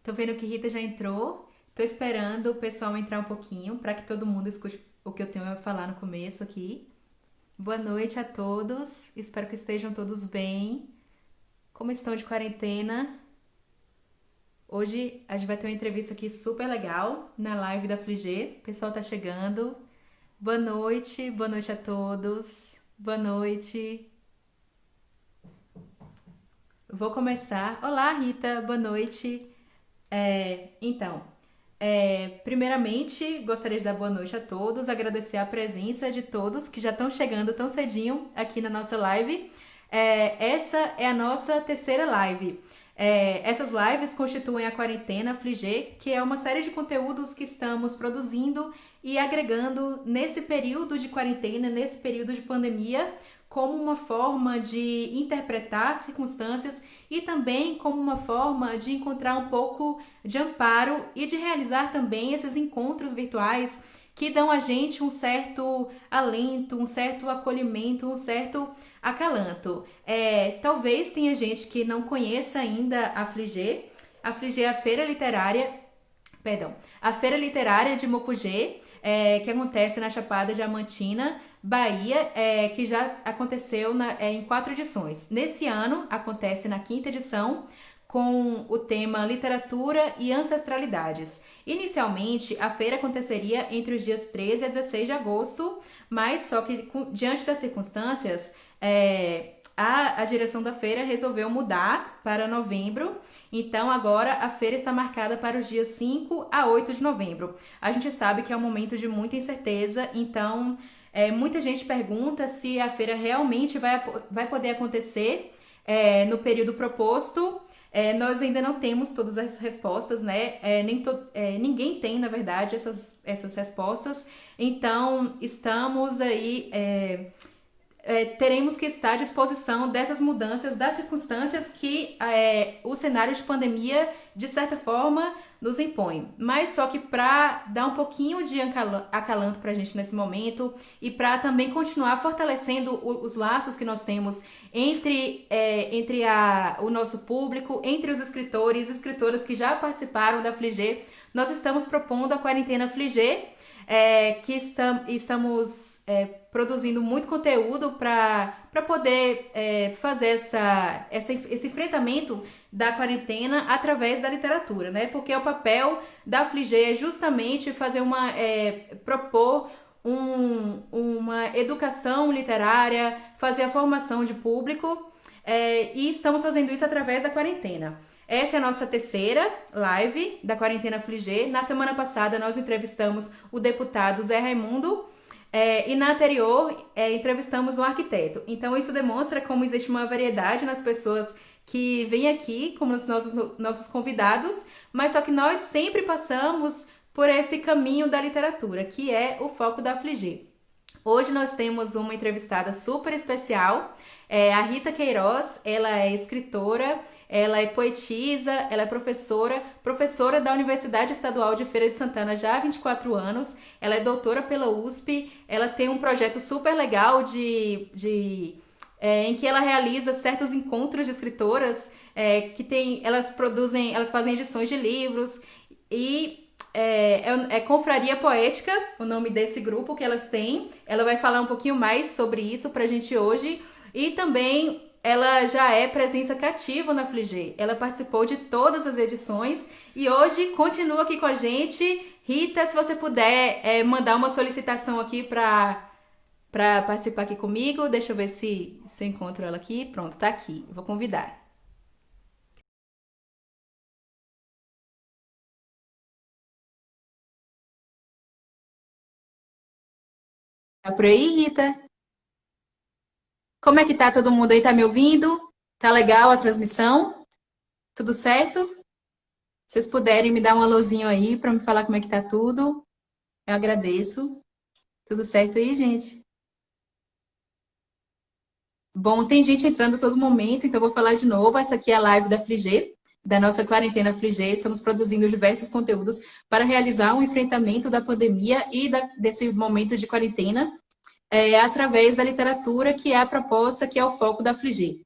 Tô vendo que Rita já entrou. Tô esperando o pessoal entrar um pouquinho para que todo mundo escute o que eu tenho a falar no começo aqui. Boa noite a todos. Espero que estejam todos bem. Como estão de quarentena? Hoje a gente vai ter uma entrevista aqui super legal na live da Fligê. O pessoal tá chegando. Boa noite a todos. Boa noite. Vou começar. Olá, Rita, boa noite. Primeiramente, gostaria de dar boa noite a todos, agradecer a presença de todos que já estão chegando tão cedinho aqui na nossa live. Essa é a nossa terceira live. Essas lives constituem a Quarentena Fligê, que é uma série de conteúdos que estamos produzindo e agregando nesse período de quarentena, nesse período de pandemia, como uma forma de interpretar circunstâncias e também como uma forma de encontrar um pouco de amparo e de realizar também esses encontros virtuais que dão a gente um certo alento, um certo acolhimento, um certo acalanto. Talvez tenha gente que não conheça ainda a Fligê. A Fligê é a Feira Literária, perdão, a Feira Literária de Mocugê, que acontece na Chapada Diamantina, Bahia, que já aconteceu em 4 edições. Nesse ano, acontece na quinta edição, com o tema Literatura e Ancestralidades. Inicialmente, a feira aconteceria entre os dias 13 a 16 de agosto, mas só que, diante das circunstâncias, a direção da feira resolveu mudar para novembro. Então, agora a feira está marcada para os dias 5 a 8 de novembro. A gente sabe que é um momento de muita incerteza, então muita gente pergunta se a feira realmente vai poder acontecer no período proposto. Nós ainda não temos todas as respostas, né? Ninguém tem, na verdade, essas respostas. Então, estamos aí teremos que estar à disposição dessas mudanças das circunstâncias que o cenário de pandemia, de certa forma, nos impõe. Mas só que para dar um pouquinho de acalanto para a gente nesse momento e para também continuar fortalecendo os laços que nós temos entre o nosso público, entre os escritores e escritoras que já participaram da Fligê, nós estamos propondo a Quarentena Fligê, que estamos produzindo muito conteúdo para poder fazer esse enfrentamento da quarentena através da literatura, né? Porque o papel da Fligê é justamente propor uma educação literária, fazer a formação de público, e estamos fazendo isso através da quarentena. Essa é a nossa terceira live da Quarentena Fligê. Na semana passada, nós entrevistamos o deputado Zé Raimundo, e na anterior, entrevistamos um arquiteto. Então, isso demonstra como existe uma variedade nas pessoas que vêm aqui como os nossos convidados, mas só que nós sempre passamos por esse caminho da literatura, que é o foco da Fligê. Hoje nós temos uma entrevistada super especial, a Rita Queiroz. Ela é escritora, ela é poetisa, ela é professora da Universidade Estadual de Feira de Santana já há 24 anos, ela é doutora pela USP, ela tem um projeto super legal em que ela realiza certos encontros de escritoras, elas fazem edições de livros e Confraria Poética, o nome desse grupo que elas têm. Ela vai falar um pouquinho mais sobre isso pra gente hoje. E também ela já é presença cativa na Fligê. Ela participou de todas as edições e hoje continua aqui com a gente. Rita, se você puder mandar uma solicitação aqui para participar aqui comigo. Deixa eu ver se eu encontro ela aqui. Pronto, tá aqui. Vou convidar. Tá por aí, Rita? Como é que tá todo mundo aí? Tá me ouvindo? Tá legal a transmissão? Tudo certo? Se vocês puderem me dar um alôzinho aí para me falar como é que tá tudo, eu agradeço. Tudo certo aí, gente? Bom, tem gente entrando a todo momento, então eu vou falar de novo. Essa aqui é a live da Fligê, da nossa quarentena Fligê. Estamos produzindo diversos conteúdos para realizar um enfrentamento da pandemia e desse momento de quarentena, através da literatura, que é a proposta, que é o foco da Fligê.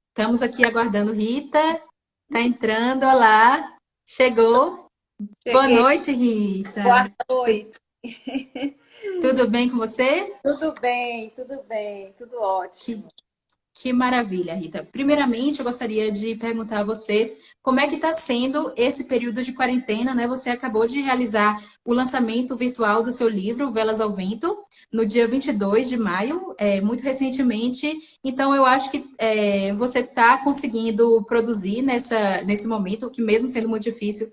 Estamos aqui aguardando Rita. Tá entrando, olá. Chegou. Boa Cheguei. noite, Boa Rita. noite. Tudo bem com você? Tudo bem, tudo Que, ótimo. que maravilha, Rita. Primeiramente, eu gostaria de perguntar a você como é que está sendo esse período de quarentena, né? Você acabou de realizar o lançamento virtual do seu livro, Velas ao Vento, no dia 22 de maio, muito recentemente. Então, eu acho que você está conseguindo produzir nesse momento, que mesmo sendo muito difícil,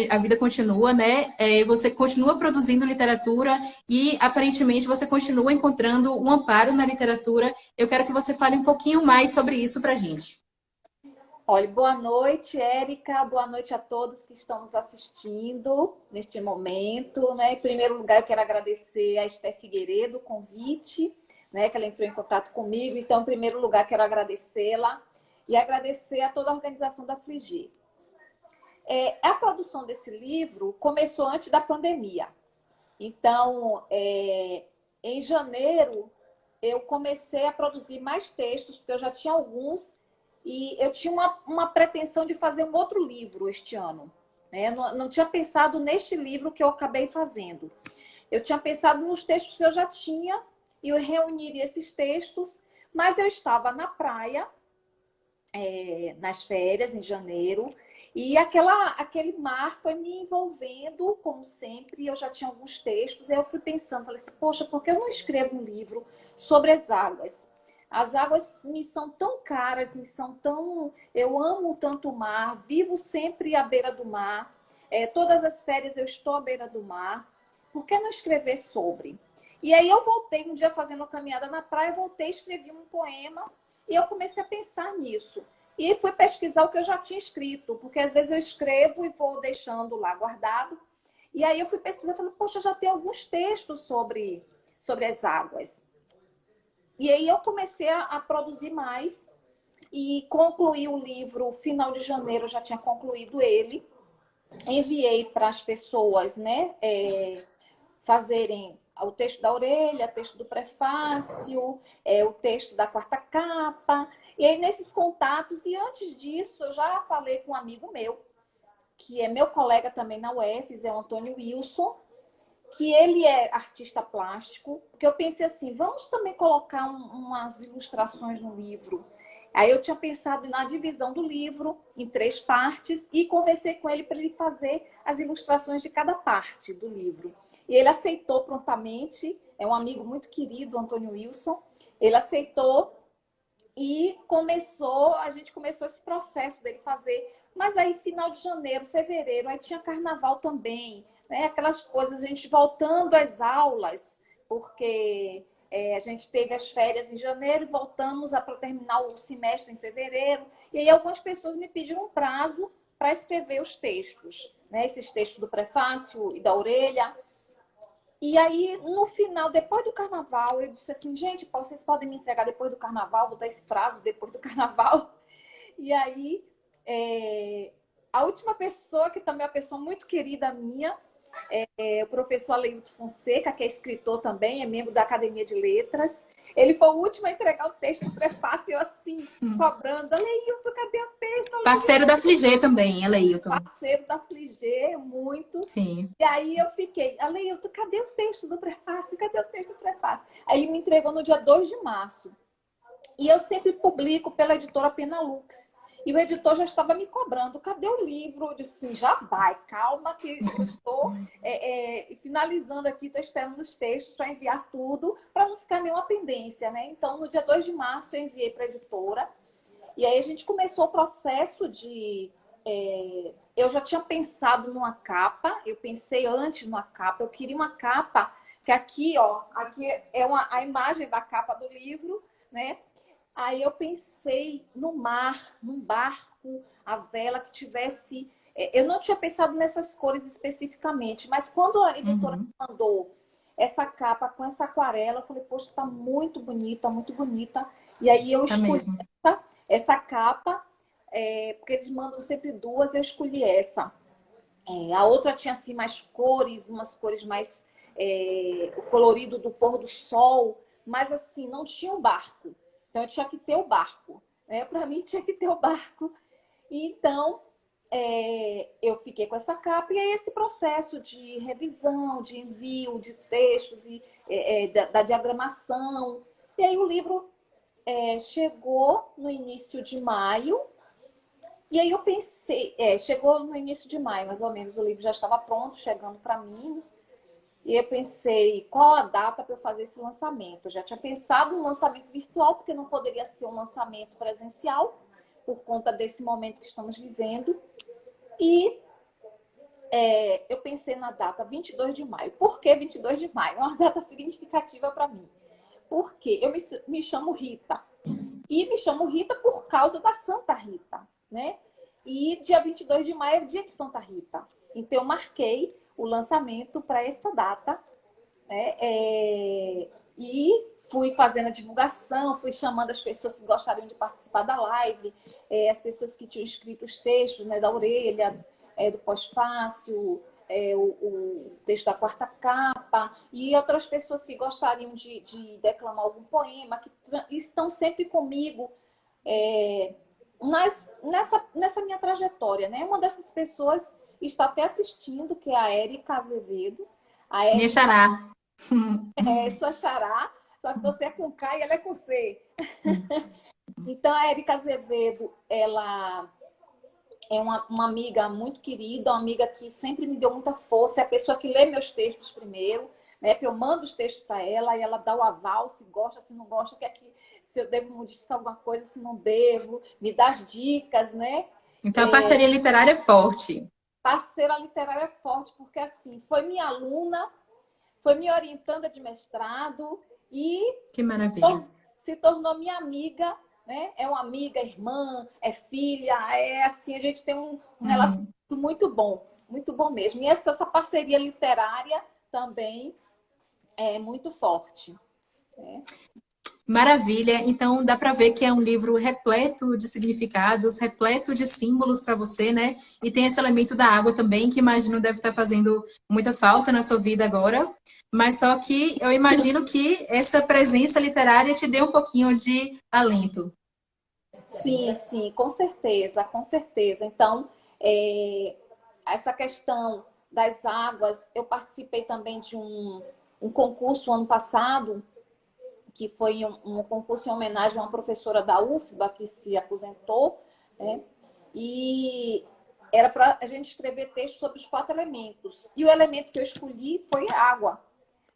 a vida continua, né? Você continua produzindo literatura e, aparentemente, você continua encontrando um amparo na literatura. Eu quero que você fale um pouquinho mais sobre isso para a gente. Olha, boa noite, Érica. Boa noite a todos que estão nos assistindo neste momento, né? Em primeiro lugar, eu quero agradecer a Esté Figueiredo o convite, né? Que ela entrou em contato comigo. Então, em primeiro lugar, quero agradecê-la e agradecer a toda a organização da Fligir. A produção desse livro começou antes da pandemia. Então, em janeiro, eu comecei a produzir mais textos, porque eu já tinha alguns, e eu tinha uma pretensão de fazer um outro livro este ano. Né? Não tinha pensado neste livro que eu acabei fazendo. Eu tinha pensado nos textos que eu já tinha, e eu reuniria esses textos, mas eu estava na praia, nas férias, em janeiro, e aquele mar foi me envolvendo, como sempre. Eu já tinha alguns textos, aí eu fui pensando, falei assim, poxa, por que eu não escrevo um livro sobre as águas? As águas me são tão caras, me são tão... Eu amo tanto o mar, vivo sempre à beira do mar. Todas as férias eu estou à beira do mar. Por que não escrever sobre? E aí eu voltei um dia fazendo caminhada na praia, voltei, escrevi um poema e eu comecei a pensar nisso. E fui pesquisar o que eu já tinha escrito, porque às vezes eu escrevo e vou deixando lá guardado. E aí eu fui pesquisar, falei, poxa, já tem alguns textos sobre as águas. E aí eu comecei a produzir mais e concluí o livro, final de janeiro eu já tinha concluído ele. Enviei para as pessoas, né, fazerem o texto da orelha, o texto do prefácio, o texto da quarta capa. E aí, nesses contatos, e antes disso, eu já falei com um amigo meu, que é meu colega também na UFES, é o Antônio Wilson, que ele é artista plástico, porque eu pensei assim, vamos também colocar umas ilustrações no livro. Aí eu tinha pensado na divisão do livro em 3 partes e conversei com ele para ele fazer as ilustrações de cada parte do livro. E ele aceitou prontamente, é um amigo muito querido, Antônio Wilson. Ele aceitou e a gente começou esse processo dele fazer. Mas aí, final de janeiro, fevereiro, aí tinha carnaval também, né? Aquelas coisas, a gente voltando às aulas, porque a gente teve as férias em janeiro e voltamos para terminar o semestre em fevereiro. E aí algumas pessoas me pediram um prazo para escrever os textos, né? Esses textos do prefácio e da orelha. E aí, no final, depois do carnaval, eu disse assim, gente, vocês podem me entregar depois do carnaval, vou dar esse prazo depois do carnaval. E aí, a última pessoa, que também é uma pessoa muito querida minha, o professor Aleilton Fonseca, que é escritor também, é membro da Academia de Letras. Ele foi o último a entregar o texto do prefácio, eu assim, cobrando, Aleilton, cadê o texto? Aleilton, Parceiro da Fligê também, Eleilton. parceiro da Fligê, muito. Sim. E aí eu fiquei, Aleilton, cadê o texto do prefácio? Cadê o texto do prefácio? Aí ele me entregou no dia 2 de março. E eu sempre publico pela editora Penalux. E o editor já estava me cobrando, cadê o livro? Eu disse assim, já vai, calma que eu estou finalizando aqui, estou esperando os textos para enviar tudo, para não ficar nenhuma pendência, né? Então, no dia 2 de março, eu enviei para a editora. E aí a gente começou o processo de... eu já tinha pensado numa capa, eu pensei antes numa capa, eu queria uma capa, que aqui, ó, aqui é a imagem da capa do livro, né? Aí eu pensei no mar, num barco, a vela que tivesse... Eu não tinha pensado nessas cores especificamente, mas quando a editora Uhum. mandou essa capa com essa aquarela, eu falei, poxa, tá muito bonita, muito bonita. E aí eu Tá escolhi mesmo. essa capa, porque eles mandam sempre duas, eu escolhi essa. A outra tinha assim mais cores, umas cores mais o colorido do pôr do sol, mas assim, não tinha um barco. Então eu tinha que ter o barco. Para mim tinha que ter o barco. Então, eu fiquei com essa capa e aí esse processo de revisão, de envio de textos e da diagramação. E aí o livro chegou no início de maio. E aí eu pensei, chegou no início de maio, mais ou menos, o livro já estava pronto, chegando para mim. E eu pensei, qual a data para eu fazer esse lançamento? Eu já tinha pensado no lançamento virtual, porque não poderia ser um lançamento presencial, por conta desse momento que estamos vivendo. E eu pensei na data 22 de maio. Por que 22 de maio? É uma data significativa para mim. Porque eu me chamo Rita. E me chamo Rita por causa da Santa Rita, né? E dia 22 de maio é o dia de Santa Rita. Então, eu marquei o lançamento para esta data, né? E fui fazendo a divulgação, fui chamando as pessoas que gostariam de participar da live, as pessoas que tinham escrito os textos, né, da orelha, do pós-fácil, o texto da quarta capa, e outras pessoas que gostariam de declamar algum poema, que estão sempre comigo nessa minha trajetória, né? Uma dessas pessoas está até assistindo, que é a Érica Azevedo. A Minha Érica xará. é sua xará, só que você é com K e ela é com C. Então, a Érica Azevedo, ela é uma amiga muito querida, uma amiga que sempre me deu muita força, é a pessoa que lê meus textos primeiro, né? Eu mando os textos para ela e ela dá o aval, se gosta, se não gosta, se eu devo modificar alguma coisa, se não devo, me dá as dicas, né? Então, a parceria literária é forte. Parceira literária forte, porque assim, foi minha aluna, foi minha orientanda de mestrado e Que maravilha. se tornou minha amiga, né? É uma amiga, irmã, é filha, assim, a gente tem um relacionamento muito bom mesmo. E essa parceria literária também é muito forte. Né? Maravilha. Então, dá para ver que é um livro repleto de significados, repleto de símbolos para você, né? E tem esse elemento da água também, que imagino deve estar fazendo muita falta na sua vida agora. Mas só que eu imagino que essa presença literária te deu um pouquinho de alento. Sim, com certeza, com certeza. Então, essa questão das águas, eu participei também de um concurso ano passado, que foi um concurso em homenagem a uma professora da UFBA que se aposentou, né? E era para a gente escrever texto sobre os 4 elementos. E o elemento que eu escolhi foi a água,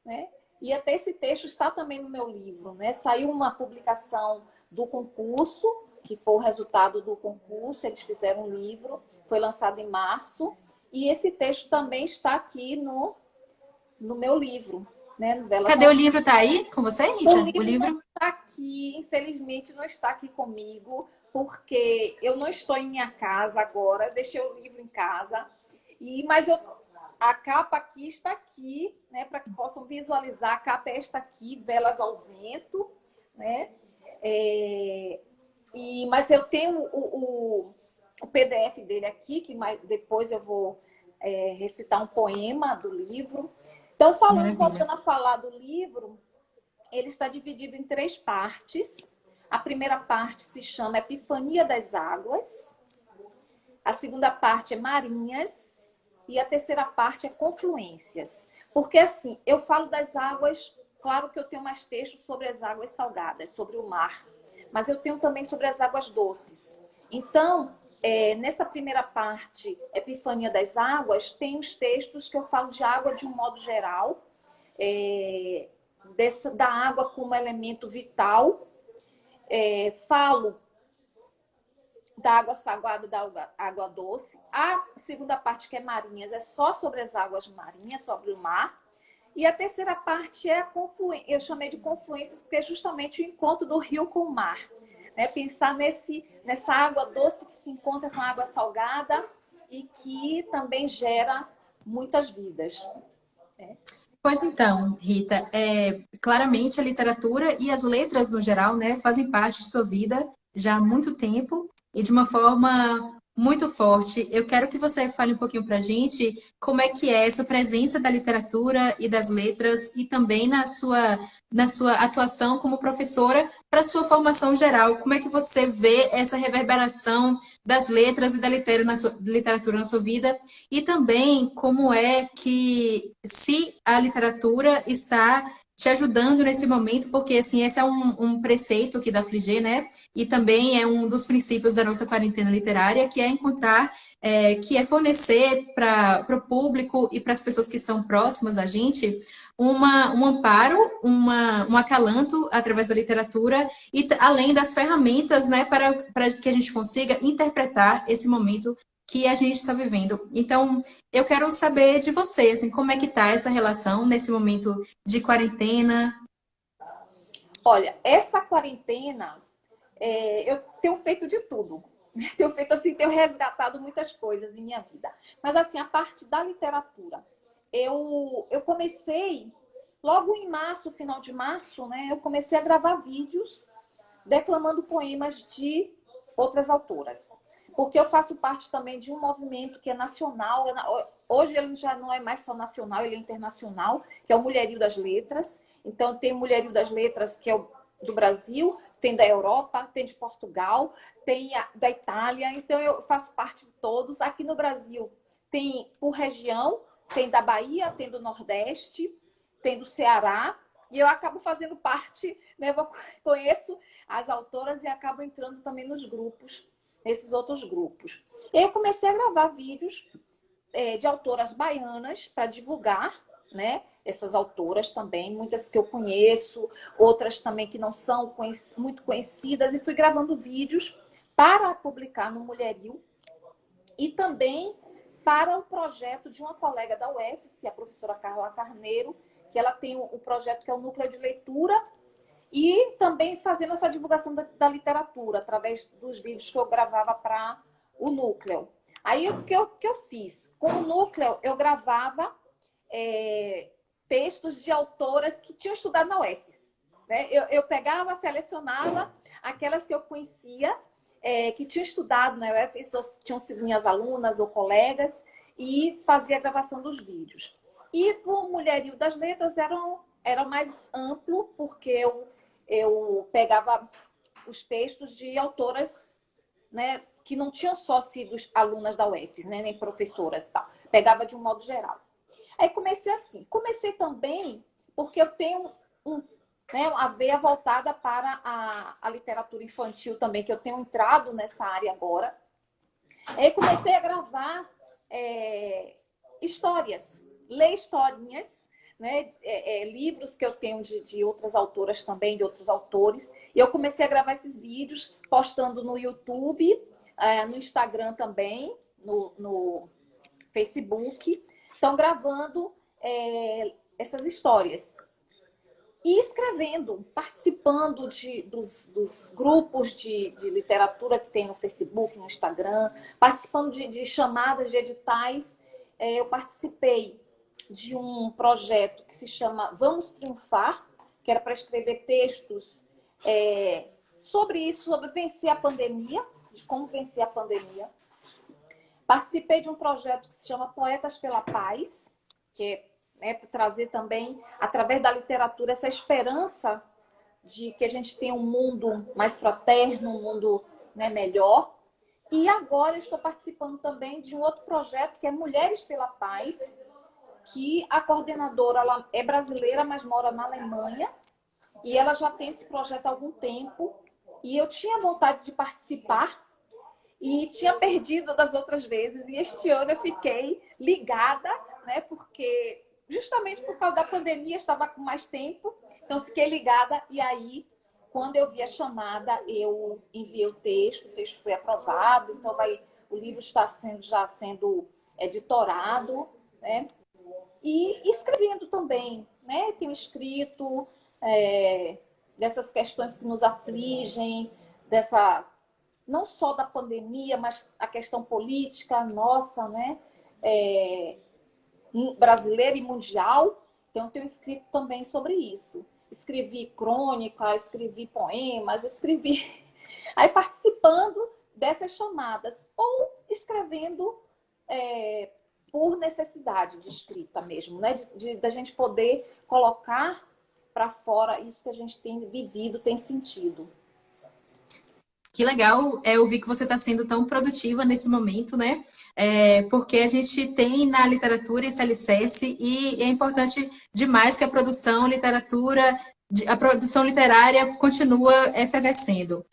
né? E até esse texto está também no meu livro, né? Saiu uma publicação do concurso, que foi o resultado do concurso, eles fizeram um livro, foi lançado em março, e esse texto também está aqui no meu livro, né? Cadê o livro? Tá aí com você, Rita? O livro não está aqui, infelizmente não está aqui comigo, porque eu não estou em minha casa agora, deixei o livro em casa, mas a capa aqui está aqui, né, para que possam visualizar. A capa é esta aqui, Velas ao Vento, né? Mas eu tenho o PDF dele aqui, que depois eu vou recitar um poema do livro. Então, voltando a falar do livro, ele está dividido em 3 partes. A primeira parte se chama Epifania das Águas. A segunda parte é Marinhas. E a terceira parte é Confluências. Porque, assim, eu falo das águas, claro que eu tenho mais textos sobre as águas salgadas, sobre o mar. Mas eu tenho também sobre as águas doces. Então, nessa primeira parte, Epifania das Águas, tem os textos que eu falo de água de um modo geral, da água como elemento vital. Falo da água salgada e da água doce. A segunda parte, que é Marinhas, é só sobre as águas marinhas, sobre o mar. E a terceira parte é a confluência. Eu chamei de confluências porque é justamente o encontro do rio com o mar. Pensar nessa água doce que se encontra com a água salgada e que também gera muitas vidas. Pois então, Rita, claramente a literatura e as letras no geral, né, fazem parte de sua vida já há muito tempo e de uma forma muito forte. Eu quero que você fale um pouquinho para a gente como é que é essa presença da literatura e das letras e também na sua atuação como professora para a sua formação geral. Como é que você vê essa reverberação das letras e da literatura na sua vida? E também como é que se a literatura está te ajudando nesse momento, porque assim, esse é um preceito aqui da Fligê, né? E também é um dos princípios da nossa quarentena literária, que é encontrar, que é fornecer para o público e para as pessoas que estão próximas da gente um amparo, um acalanto através da literatura e além das ferramentas, né, para que a gente consiga interpretar esse momento que a gente está vivendo. Então, eu quero saber de você, assim, como é que está essa relação nesse momento de quarentena? Olha, essa quarentena, eu tenho feito de tudo. Tenho feito assim, tenho resgatado muitas coisas em minha vida. Mas assim, a parte da literatura, eu comecei logo em março, final de março, né? Eu comecei a gravar vídeos declamando poemas de outras autoras. Porque eu faço parte também de um movimento que é nacional. Hoje ele já não é mais só nacional, ele é internacional, que é o Mulherio das Letras. Então tem o Mulherio das Letras, que é o do Brasil, tem da Europa, tem de Portugal, tem da Itália. Então eu faço parte de todos. Aqui no Brasil tem por região, tem da Bahia, tem do Nordeste, tem do Ceará. E eu acabo fazendo parte, né? Eu conheço as autoras e acabo entrando também nos grupos, nesses outros grupos. E aí eu comecei a gravar vídeos de autoras baianas para divulgar, né? Essas autoras também, muitas que eu conheço, outras também que não são muito conhecidas, e fui gravando vídeos para publicar no Mulherio e também para o projeto de uma colega da UFSC, a professora Carla Carneiro, que ela tem o projeto que é o Núcleo de Leitura, e também fazendo essa divulgação da literatura, através dos vídeos que eu gravava para o Núcleo. Aí, o que eu fiz? Com o Núcleo, eu gravava textos de autoras que tinham estudado na UFSC. Né? Eu pegava, selecionava aquelas que eu conhecia, que tinham estudado na UFSC, ou tinham sido minhas alunas ou colegas, e fazia a gravação dos vídeos. E o Mulherio das Letras era mais amplo, porque eu pegava os textos de autoras, né, que não tinham só sido alunas da UFES, né, nem professoras e tal. Pegava de um modo geral. Aí comecei assim. Comecei também porque eu tenho uma veia voltada para a literatura infantil também, que eu tenho entrado nessa área agora. Aí comecei a gravar histórias, ler historinhas, né? Livros que eu tenho de outras autoras também, de outros autores. E eu comecei a gravar esses vídeos, postando no YouTube, no Instagram também, no Facebook. Então, gravando essas histórias. E escrevendo, participando dos grupos de literatura que tem no Facebook, no Instagram, participando de chamadas de editais. Eu participei de um projeto que se chama Vamos Triunfar, que era para escrever textos sobre isso, sobre vencer a pandemia, de como vencer a pandemia. Participei de um projeto que se chama Poetas pela Paz, que é para trazer também, através da literatura, essa esperança de que a gente tenha um mundo mais fraterno, um mundo, né, melhor. E agora eu estou participando também de um outro projeto que é Mulheres pela Paz, que a coordenadora ela é brasileira, mas mora na Alemanha, e ela já tem esse projeto há algum tempo, e eu tinha vontade de participar, e tinha perdido das outras vezes, e este ano eu fiquei ligada, né, porque justamente por causa da pandemia estava com mais tempo, então fiquei ligada, e aí quando eu vi a chamada, eu enviei o texto foi aprovado, então o livro está já sendo editorado, né? E escrevendo também, né? Tenho escrito dessas questões que nos afligem, não só da pandemia, mas a questão política nossa, né? Brasileira e mundial. Então, tenho escrito também sobre isso. Escrevi crônica, escrevi poemas, escrevi... Aí, participando dessas chamadas. Ou escrevendo por necessidade de escrita mesmo, né? Da gente poder colocar para fora isso que a gente tem vivido, tem sentido. Que legal ouvir que você está sendo tão produtiva nesse momento, né? Porque a gente tem na literatura esse alicerce e é importante demais que a produção literária continua efervescendo.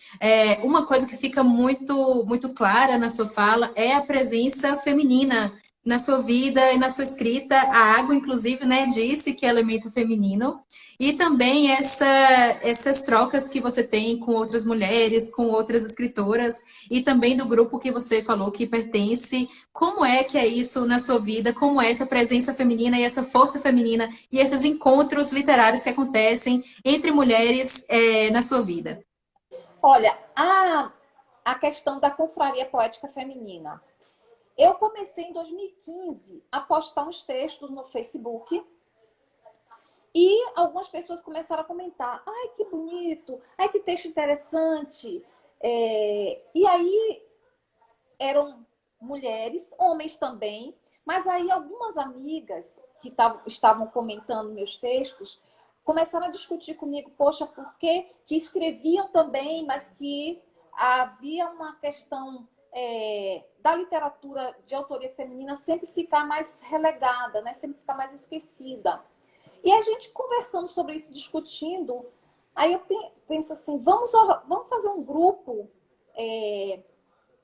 Uma coisa que fica muito, muito clara na sua fala é a presença feminina na sua vida e na sua escrita. A água, inclusive, né, disse que é elemento feminino. E também essas trocas que você tem com outras mulheres, com outras escritoras, e também do grupo que você falou que pertence. Como é que é isso na sua vida? Como é essa presença feminina e essa força feminina e esses encontros literários que acontecem entre mulheres na sua vida? Olha, a questão da confraria poética feminina. Eu comecei em 2015 a postar uns textos no Facebook. E algumas pessoas começaram a comentar: ai, que bonito, ai, que texto interessante. E aí eram mulheres, homens também, mas aí algumas amigas que estavam comentando meus textos começaram a discutir comigo: poxa, por que escreviam também, mas que havia uma questão da literatura de autoria feminina sempre ficar mais relegada, né? Sempre ficar mais esquecida. E a gente conversando sobre isso, discutindo, aí eu penso assim, vamos fazer um grupo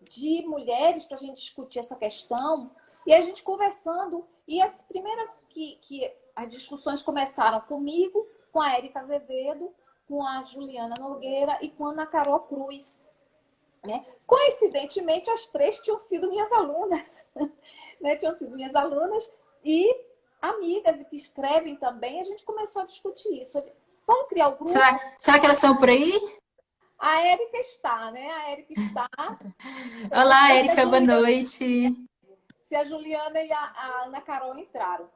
de mulheres para a gente discutir essa questão. E a gente conversando, e as primeiras que as discussões começaram comigo, com a Érica Azevedo, com a Juliana Nogueira e com a Ana Carol Cruz. Né? Coincidentemente, as três tinham sido minhas alunas. Né? Tinham sido minhas alunas e amigas e que escrevem também, a gente começou a discutir isso. Vamos criar o grupo? Será que elas estão por aí? A Érica está, né? A Érica está. Olá, Érica, boa noite. Se a Juliana e a Ana Carol entraram.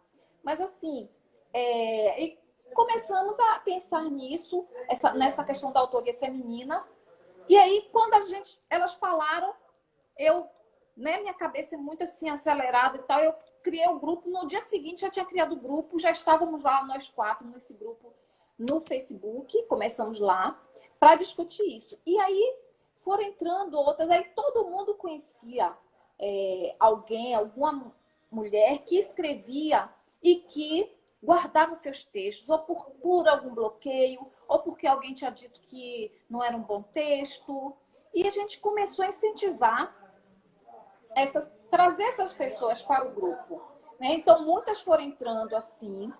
Mas assim, e começamos a pensar nisso, nessa questão da autoria feminina. E aí, quando elas falaram, né, minha cabeça é muito assim acelerada e tal, eu criei o grupo. No dia seguinte já tinha criado o grupo, já estávamos lá nós quatro nesse grupo no Facebook, começamos lá para discutir isso. E aí foram entrando outras, aí todo mundo conhecia alguém, alguma mulher que escrevia e que guardava seus textos, ou por algum bloqueio, ou porque alguém tinha dito que não era um bom texto. E a gente começou a incentivar trazer essas pessoas para o grupo. Né? Então, muitas foram entrando assim,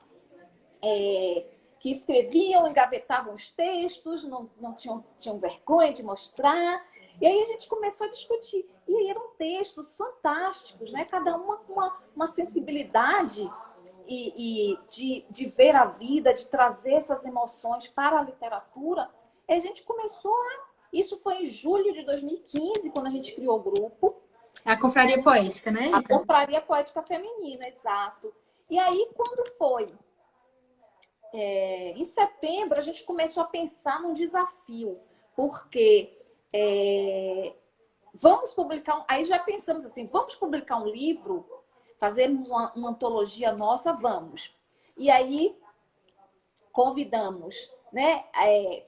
que escreviam, engavetavam os textos, não tinham vergonha de mostrar. E aí a gente começou a discutir. E aí eram textos fantásticos, né? Cada uma com uma sensibilidade e de ver a vida, de trazer essas emoções para a literatura. E a gente começou Isso foi em julho de 2015, quando a gente criou o grupo. A confraria poética, né? A confraria poética feminina, exato. E aí, quando foi em setembro, a gente começou a pensar num desafio, porque vamos publicar... Aí já pensamos assim, vamos publicar um livro, fazermos uma antologia nossa, vamos. E aí, convidamos, né?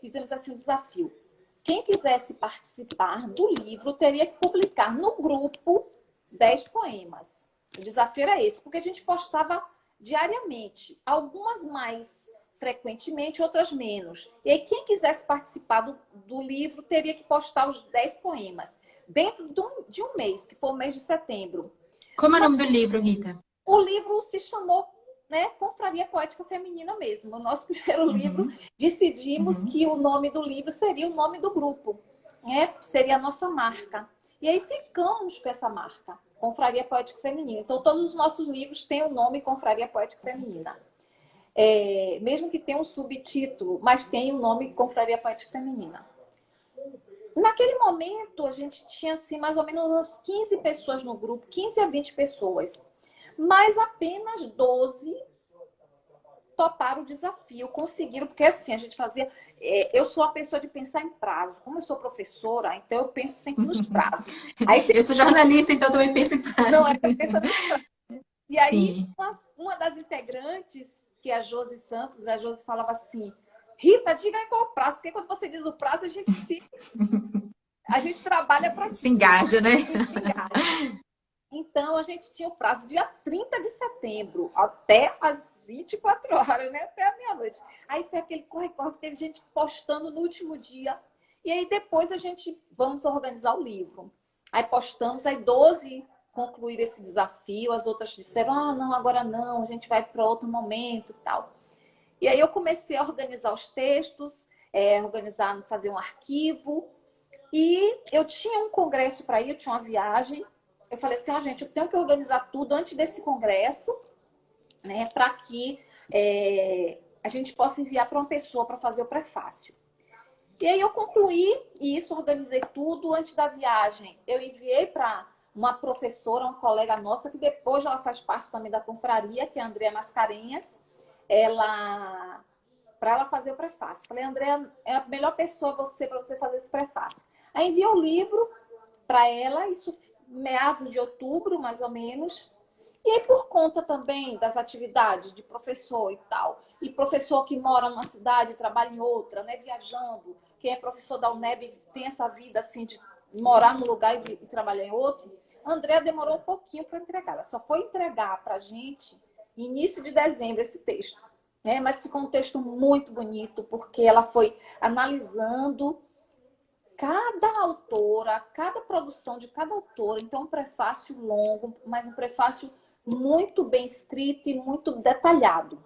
Fizemos assim um desafio. Quem quisesse participar do livro teria que publicar no grupo 10 poemas. O desafio era esse, porque a gente postava diariamente, algumas mais frequentemente, outras menos. E aí, quem quisesse participar do livro teria que postar os 10 poemas dentro de um mês, que foi o mês de setembro. Como é o nome do livro, Rita? O livro se chamou, né, Confraria Poética Feminina mesmo. O nosso primeiro livro, decidimos que o nome do livro seria o nome do grupo, né? Seria a nossa marca. E aí ficamos com essa marca, Confraria Poética Feminina. Então, todos os nossos livros têm o nome Confraria Poética Feminina. Mesmo que tenha um subtítulo, mas tem o nome Confraria Poética Feminina. Naquele momento, a gente tinha assim, mais ou menos umas 15 pessoas no grupo, 15 a 20 pessoas. Mas apenas 12 toparam o desafio, conseguiram, porque assim, a gente fazia. Eu sou a pessoa de pensar em prazo. Como eu sou professora, então eu penso sempre nos prazos. Aí, Eu sou jornalista, então também penso em não, prazo. é pensa nos prazos. E aí, Sim. uma das integrantes, que é a Josi Santos, a Josi falava assim: Rita, diga qual o prazo, porque quando você diz o prazo, a gente trabalha para Se engaja, né? se engaja. Então, a gente tinha o prazo dia 30 de setembro, até as 24 horas, né? Até a meia-noite. Aí foi aquele corre-corre que teve gente postando no último dia. E aí depois a gente, vamos organizar o livro. Aí postamos, aí 12 concluíram esse desafio, as outras disseram, não, agora não, a gente vai para outro momento e tal. E aí eu comecei a organizar os textos, organizar, fazer um arquivo. E eu tinha um congresso para ir, eu tinha uma viagem. Eu falei assim, gente, eu tenho que organizar tudo antes desse congresso, né, para que a gente possa enviar para uma pessoa para fazer o prefácio. E aí eu concluí isso, organizei tudo antes da viagem. Eu enviei para uma professora, uma colega nossa, que depois ela faz parte também da confraria, que é a Andrea Mascarenhas, para ela fazer o prefácio. Falei, Andrea, é a melhor pessoa para você fazer esse prefácio. Aí enviei o livro para ela, isso meados de outubro, mais ou menos. E aí, por conta também das atividades de professor e tal, e professor que mora numa cidade e trabalha em outra, né, viajando, quem é professor da UNEB tem essa vida assim de morar num lugar e trabalhar em outro, a Andrea demorou um pouquinho para entregar. Ela só foi entregar para a gente início de dezembro esse texto. Né? Mas ficou um texto muito bonito, porque ela foi analisando cada autora, cada produção de cada autora. Então, um prefácio longo, mas um prefácio muito bem escrito e muito detalhado.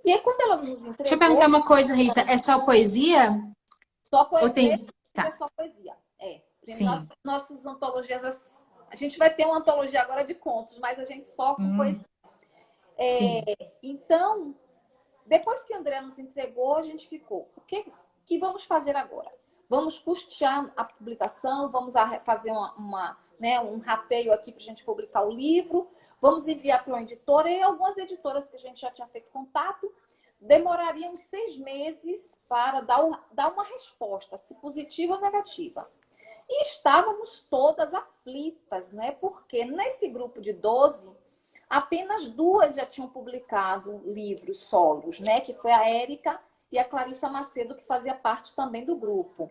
E aí, quando ela nos Deixa eu entregou, perguntar uma coisa, Rita. É só poesia? só Ou poesia, tem. é Tá, só poesia. sim. Nossas antologias, a gente vai ter uma antologia agora de contos, mas a gente só com poesia. Sim. Então, depois que a André nos entregou, a gente ficou, o que vamos fazer agora? Vamos custear a publicação, vamos fazer um rateio aqui para a gente publicar o livro, vamos enviar para uma editora, e algumas editoras que a gente já tinha feito contato, demorariam 6 meses para dar uma resposta, se positiva ou negativa. E estávamos todas aflitas, né? Porque nesse grupo de 12, apenas 2 já tinham publicado livros solos, né? Que foi a Érica e a Clarissa Macedo, que fazia parte também do grupo.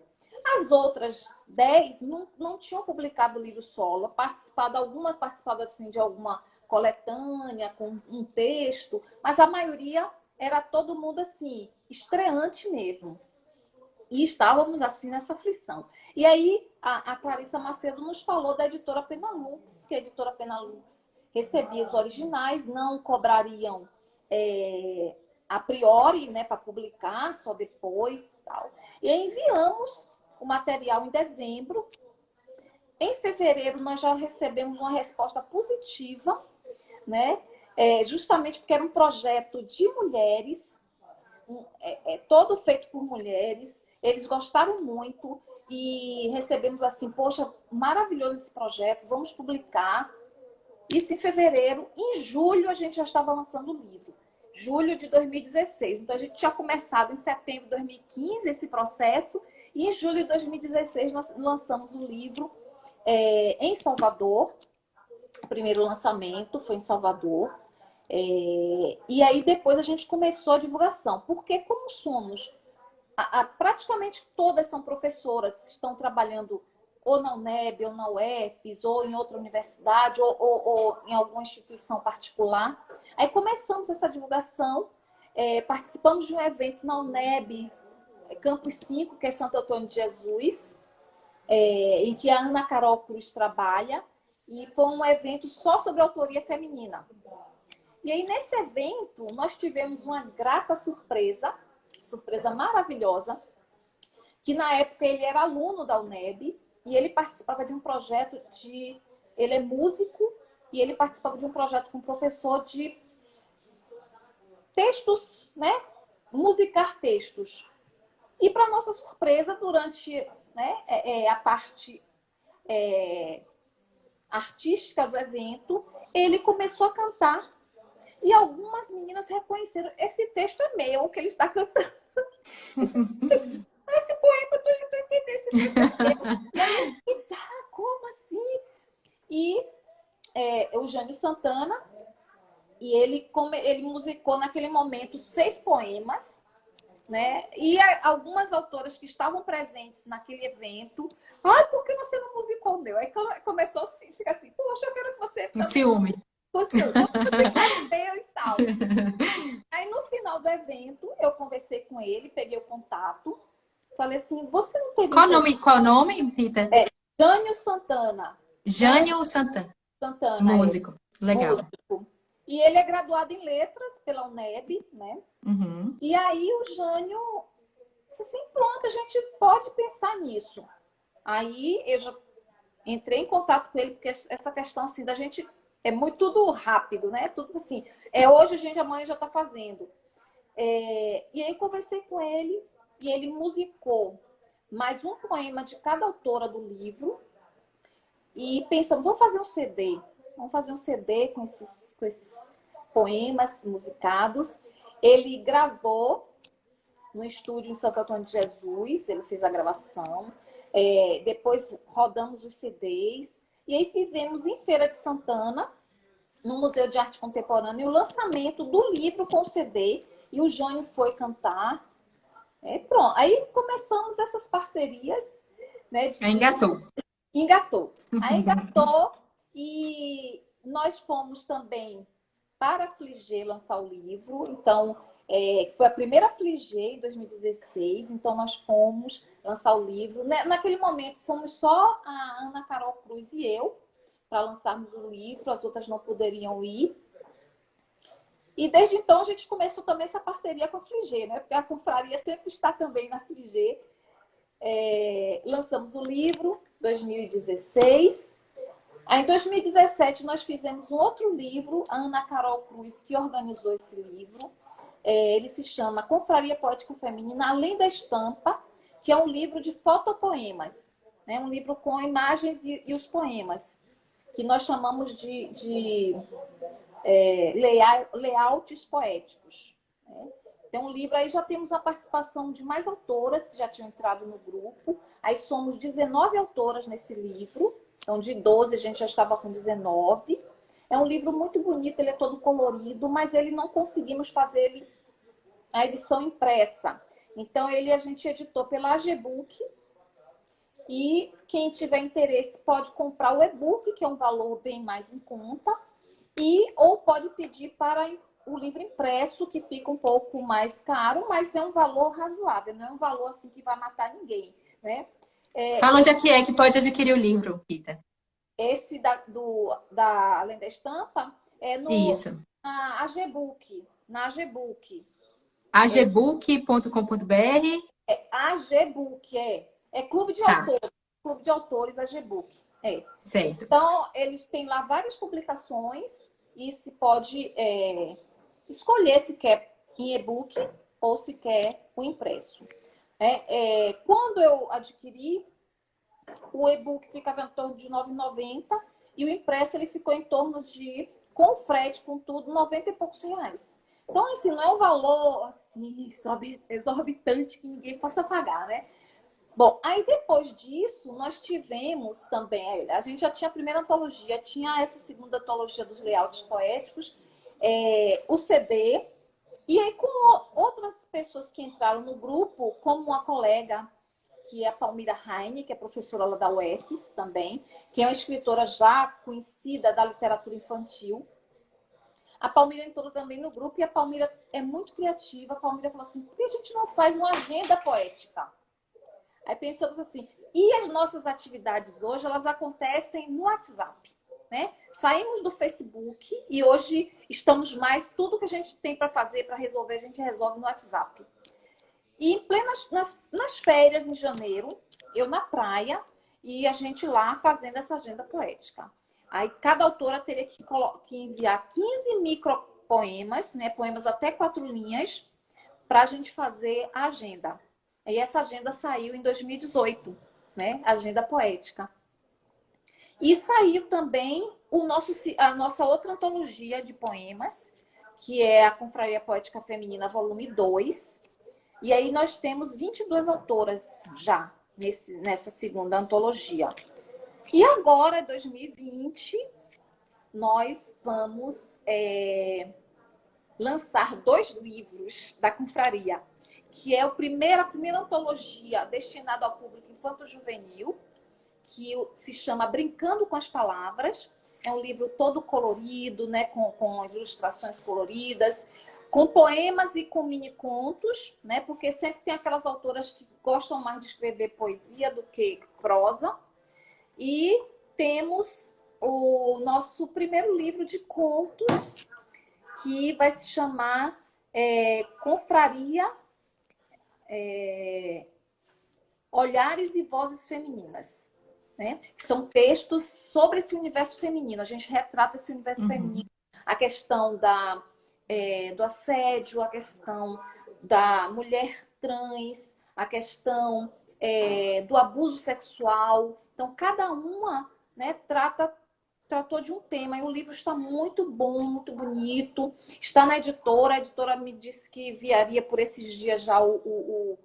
As outras 10 não tinham publicado livro solo, algumas participaram assim, de alguma coletânea com um texto, mas a maioria era todo mundo assim, estreante mesmo. E estávamos assim nessa aflição. E aí a Clarissa Macedo nos falou da editora Penalux, que a editora Penalux recebia os originais, não cobrariam a priori, né, para publicar, só depois. Tal. E enviamos o material em dezembro. Em fevereiro, nós já recebemos uma resposta positiva, né? Justamente porque era um projeto de mulheres, todo feito por mulheres. Eles gostaram muito e recebemos assim, poxa, maravilhoso esse projeto, vamos publicar. Isso em fevereiro. Em julho, a gente já estava lançando o livro. Julho de 2016. Então, a gente tinha começado em setembro de 2015 esse processo. E em julho de 2016, nós lançamos o livro em Salvador. O primeiro lançamento foi em Salvador. E aí, depois, a gente começou a divulgação. Porque, como somos... praticamente todas são professoras, estão trabalhando ou na UNEB, ou na UFES, ou em outra universidade, ou em alguma instituição particular. Aí começamos essa divulgação, participamos de um evento na UNEB, Campus 5, que é Santo Antônio de Jesus, em que a Ana Carol Cruz trabalha, e foi um evento só sobre autoria feminina. E aí, nesse evento, nós tivemos uma grata surpresa maravilhosa, que na época ele era aluno da UNEB e ele participava de um projeto ele é músico e ele participava de um projeto com um professor de textos, né? Musicar textos. E para nossa surpresa, durante a parte artística do evento, ele começou a cantar. E algumas meninas reconheceram, esse texto é meu, o que ele está cantando. Esse poema, eu tô entendendo, esse texto é meu. E aí a gente, como assim? E o Jânio Santana, e ele musicou naquele momento 6 poemas, né? E algumas autoras que estavam presentes naquele evento, por que você não musicou o meu? Aí começou assim, fica assim, poxa, eu quero que você Um também ciúme. fosse vamos musicar o meu e tal. Aí no final do evento, eu conversei com ele, peguei o contato, falei assim, você não teve interesse? Qual o nome, Rita? Jânio Santana. Jânio Santana. Santana, Músico. Legal. músico. E ele é graduado em letras pela UNEB, né? Uhum. E aí o Jânio disse assim, pronto, a gente pode pensar nisso. Aí eu já entrei em contato com ele, porque essa questão assim da gente é muito tudo rápido, né? Tudo assim, hoje a gente, amanhã já está fazendo. E aí conversei com ele e ele musicou mais um poema de cada autora do livro e pensamos, vamos fazer um CD. Vamos fazer um CD com esses poemas musicados. Ele gravou no estúdio em Santo Antônio de Jesus, ele fez a gravação. Depois rodamos os CDs. E aí fizemos em Feira de Santana, no Museu de Arte Contemporânea, o lançamento do livro com CD. E o Jânio foi cantar. Pronto. Aí começamos essas parcerias. Né, Engatou. Engatou. Aí engatou e nós fomos também para a Fligê lançar o livro. Então, foi a primeira Fligê em 2016. Então, nós fomos lançar o livro. Naquele momento, fomos só a Ana Carol Cruz e eu para lançarmos o livro. As outras não poderiam ir. E desde então, a gente começou também essa parceria com a Fligê, né? Porque a confraria sempre está também na Fligê. Lançamos o livro em 2016. Aí, em 2017, nós fizemos um outro livro, a Ana Carol Cruz, que organizou esse livro. Ele se chama Confraria Poética Feminina, Além da Estampa, que é um livro de fotopoemas. Né? Um livro com imagens e os poemas, que nós chamamos de layouts poéticos. Né? Então, o livro aí já temos a participação de mais autoras que já tinham entrado no grupo. Aí somos 19 autoras nesse livro. Então, de 12 a gente já estava com 19. É um livro muito bonito, ele é todo colorido, mas ele não conseguimos fazer a edição impressa. Então, a gente editou pela AGBook. E quem tiver interesse pode comprar o e-book, que é um valor bem mais em conta. Ou pode pedir para o livro impresso, que fica um pouco mais caro, mas é um valor razoável, não é um valor assim que vai matar ninguém, né? Fala onde é que pode adquirir o livro, Rita. Esse Além da Estampa é Isso. na AGBook. Na AGBook. agbook.com.br. AGBook, Clube de Autores. Clube de Autores AGBook. Certo. Então, eles têm lá várias publicações e se pode escolher se quer em e-book ou se quer o impresso. Quando eu adquiri, o e-book ficava em torno de R$ 9,90 e o impresso ele ficou em torno de, com frete, com tudo, 90 e poucos reais. Então, assim, não é um valor assim, exorbitante que ninguém possa pagar, né? Bom, aí depois disso, nós tivemos também, a gente já tinha a primeira antologia, tinha essa segunda antologia dos layouts poéticos, o CD, e aí com outras pessoas que entraram no grupo, como uma colega, que é a Palmira Heine, que é professora lá da UFES também, que é uma escritora já conhecida da literatura infantil. A Palmira entrou também no grupo e a Palmira é muito criativa. A Palmira falou assim, por que a gente não faz uma agenda poética? Aí pensamos assim, e as nossas atividades hoje, elas acontecem no WhatsApp, né? Saímos do Facebook e hoje estamos mais, tudo que a gente tem para fazer, para resolver, a gente resolve no WhatsApp. E em nas férias, em janeiro, eu na praia e a gente lá fazendo essa agenda poética. Aí cada autora teria que enviar 15 micropoemas, né? Poemas até 4 linhas, para a gente fazer a agenda. E essa agenda saiu em 2018, né? Agenda poética. E saiu também a nossa outra antologia de poemas, que é a Confraria Poética Feminina, volume 2. E aí nós temos 22 autoras já nessa segunda antologia. E agora, em 2020, nós vamos lançar 2 livros da Confraria, que é a primeira antologia destinada ao público infanto-juvenil, que se chama Brincando com as Palavras. É um livro todo colorido, né, com ilustrações coloridas, com poemas e com mini-contos, né, porque sempre tem aquelas autoras que gostam mais de escrever poesia do que prosa. E temos o nosso primeiro livro de contos, que vai se chamar Confraria Olhares e Vozes Femininas, né? Que são textos sobre esse universo feminino. A gente retrata esse universo feminino, a questão do assédio, a questão da mulher trans, a questão do abuso sexual. Então, cada uma, né, tratou de um tema. E o livro está muito bom, muito bonito. Está na editora. A editora me disse que enviaria por esses dias já o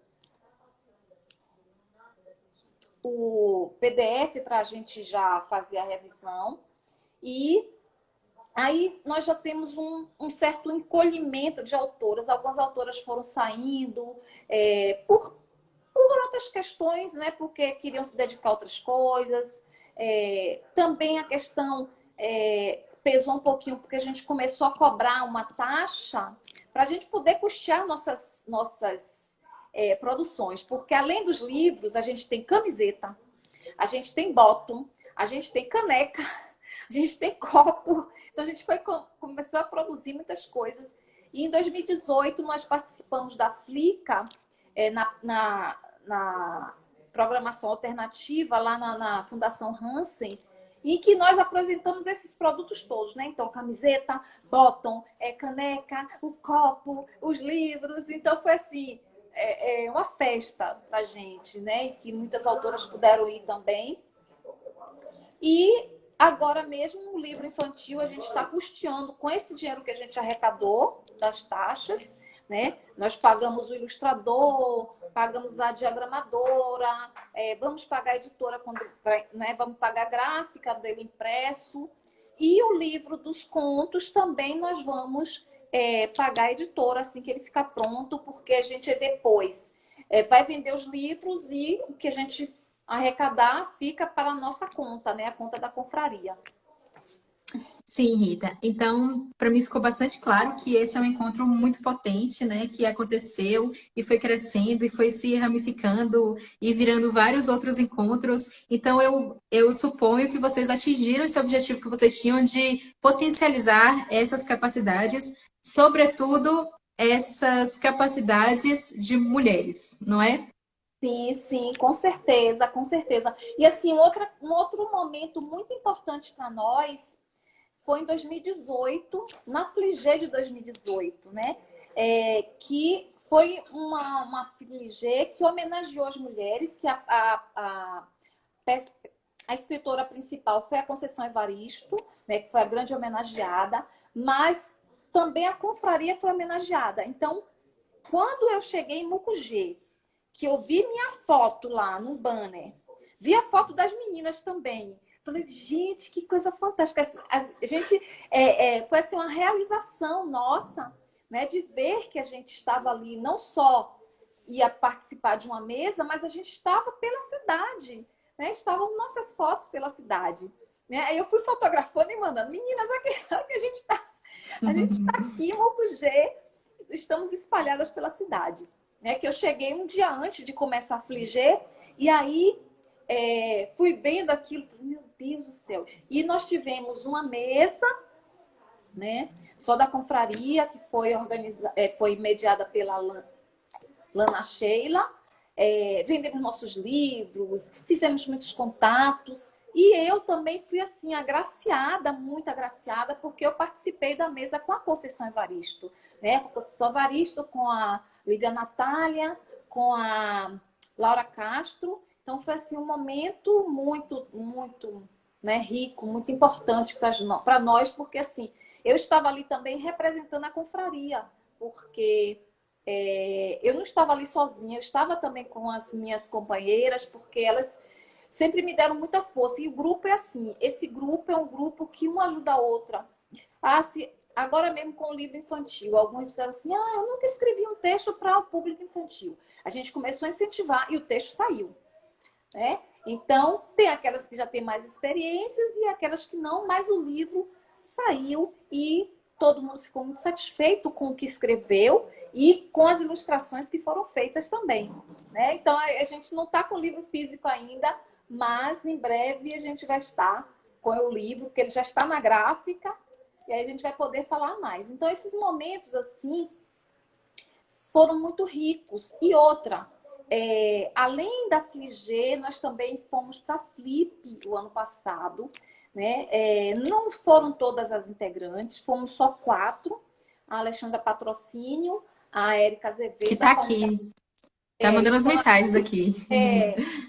PDF para a gente já fazer a revisão. E aí nós já temos um certo encolhimento de autoras. Algumas autoras foram saindo por outras questões, né? Porque queriam se dedicar a outras coisas. Também a questão pesou um pouquinho, porque a gente começou a cobrar uma taxa para a gente poder custear nossas produções. Porque além dos livros, a gente tem camiseta, a gente tem bottom, a gente tem caneca, a gente tem copo. Então a gente começou a produzir muitas coisas. E em 2018 nós participamos da Flica na programação alternativa lá na Fundação Hansen, em que nós apresentamos esses produtos todos, né? Então, camiseta, bottom, caneca, o copo, os livros. Então, foi assim, uma festa pra gente, né? E que muitas autoras puderam ir também. E agora mesmo, o livro infantil, a gente está custeando com esse dinheiro que a gente arrecadou das taxas, né? Nós pagamos o ilustrador, pagamos a diagramadora, vamos pagar a editora, né? Vamos pagar a gráfica dele impresso. E o livro dos contos também nós vamos pagar a editora assim que ele ficar pronto, porque a gente depois vai vender os livros e o que a gente arrecadar fica para a nossa conta, né? A conta da confraria. Sim, Rita. Então, para mim ficou bastante claro que esse é um encontro muito potente, né? Que aconteceu e foi crescendo e foi se ramificando e virando vários outros encontros. Então, eu suponho que vocês atingiram esse objetivo que vocês tinham de potencializar essas capacidades, sobretudo essas capacidades de mulheres, não é? Sim, sim, com certeza, com certeza. E assim, um outro momento muito importante para nós foi em 2018, na Fligê de 2018, né? Que foi uma Fligê que homenageou as mulheres, que a escritora principal foi a Conceição Evaristo, né? Que foi a grande homenageada, mas também a confraria foi homenageada. Então, quando eu cheguei em Mucugê, que eu vi minha foto lá no banner, vi a foto das meninas também. Falei, gente, que coisa fantástica. A gente foi assim, uma realização nossa, né, de ver que a gente estava ali, não só ia participar de uma mesa, mas a gente estava pela cidade, né? Estavam nossas fotos pela cidade. Né? Aí eu fui fotografando e mandando, meninas, aqui a gente está. A gente está aqui em Mucugê, estamos espalhadas pela cidade. Né? Que eu cheguei um dia antes de começar a Fligê, e aí fui vendo aquilo, falei, meu Deus do céu. E nós tivemos uma mesa, né, só da confraria, que foi mediada pela Lana Sheila. Vendemos nossos livros, fizemos muitos contatos. E eu também fui assim, agraciada, muito agraciada, porque eu participei da mesa com a Conceição Evaristo. Né? Com a Conceição Evaristo, com a Lívia Natália, com a Laura Castro. Então foi assim um momento muito, muito né, rico, muito importante para nós, porque assim, eu estava ali também representando a confraria, porque eu não estava ali sozinha, eu estava também com as minhas companheiras, porque elas sempre me deram muita força. E o grupo é assim, esse grupo é um grupo que uma ajuda a outra. Ah, se, agora mesmo com o livro infantil, alguns disseram assim, eu nunca escrevi um texto para o público infantil. A gente começou a incentivar e o texto saiu, né? Então, tem aquelas que já têm mais experiências e aquelas que não, mas o livro saiu e todo mundo ficou muito satisfeito com o que escreveu e com as ilustrações que foram feitas também, né? Então, a gente não está com o livro físico ainda, mas em breve a gente vai estar com o livro, porque ele já está na gráfica, e aí a gente vai poder falar mais. Então, esses momentos, assim, foram muito ricos. E outra, além da Fligê, nós também fomos para a Flip o ano passado, né? Não foram todas as integrantes, fomos só 4. A Alexandra Patrocínio, a Érica Que Azevedo, a tá Palmira, aqui, tá mandando as estão mensagens aqui.